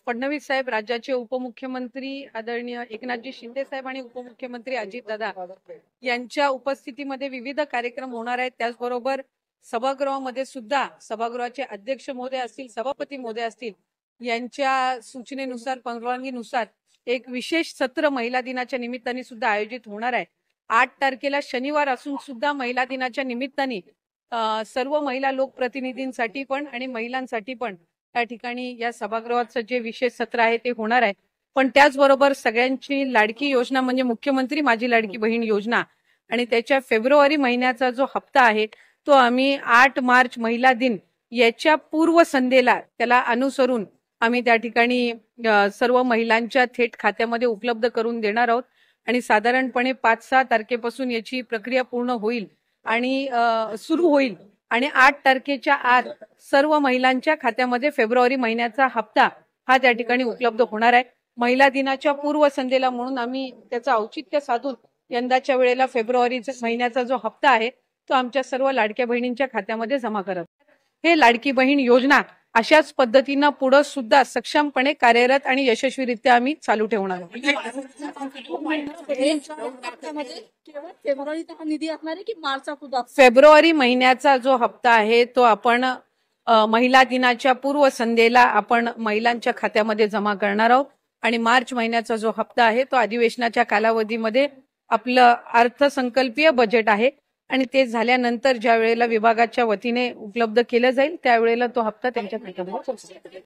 फडणवीस साहेब, राज्याचे उपमुख्यमंत्री आदरणीय एकनाथजी शिंदे साहेब आणि उपमुख्यमंत्री अजितदादा यांच्या उपस्थितीमध्ये विविध कार्यक्रम होणार आहेत। त्याचबरोबर सभागृहामध्ये सुद्धा सभागृहाचे अध्यक्ष महोदय असतील, सभापती महोदय असतील, यांच्या सूचनेनुसार, परवानगीनुसार एक विशेष सत्र महिला दिनाच्या निमित्ताने सुद्धा आयोजित होणार आहे। 8 तारखेला शनिवार असून सुद्धा महिला दिनाच्या निमित्ताने सर्व महिला लोकप्रतिनिधींसाठी पण आणि महिलांसाठी पण त्या ठिकाणी या सभागृहाचं जे विशेष सत्र आहे ते होणार आहे। पण त्याचबरोबर सगळ्यांची लाडकी योजना म्हणजे मुख्यमंत्री माझी लाडकी बहीण योजना आणि त्याच्या फेब्रुवारी महिन्याचा जो हप्ता आहे तो आम्ही 8 मार्च महिला दिन याच्या पूर्वसंध्येला त्याला अनुसरून आम्ही त्या ठिकाणी सर्व महिलांच्या थेट खात्यामध्ये उपलब्ध करून देणार आहोत आणि साधारणपणे 5-6 तारखेपासून याची प्रक्रिया पूर्ण होईल आणि सुरू होईल आणि 8 तारखेच्या आत सर्व महिलांच्या खात्यामध्ये फेब्रुवारी महिन्याचा हप्ता हा त्या ठिकाणी उपलब्ध होणार आहे। महिला दिनाच्या पूर्वसंध्येला म्हणून आम्ही त्याचं औचित्य साधून यंदाच्या वेळेला फेब्रुवारी महिन्याचा जो हप्ता आहे तो आमच्या सर्व लाडक्या बहिणींच्या खात्यामध्ये जमा करत हे लाडकी बहीण योजना अशाच पद्धतीनं पुढे सुद्धा सक्षमपणे कार्यरत आणि यशस्वीरित्या आम्ही चालू ठेवणार आहोत। फेब्रुवारी महिन्याचा जो हप्ता आहे तो आपण महिला दिनाच्या पूर्वसंध्येला आपण महिलांच्या खात्यामध्ये जमा करणार आहोत आणि मार्च महिन्याचा जो हप्ता आहे तो अधिवेशनाच्या कालावधीमध्ये आपलं अर्थसंकल्पीय बजेट आहे आणि ते झाल्यानंतर ज्या वेळेला विभागाच्या वतीने उपलब्ध केलं जाईल त्यावेळेला तो हप्ता त्यांच्या खात्यामध्ये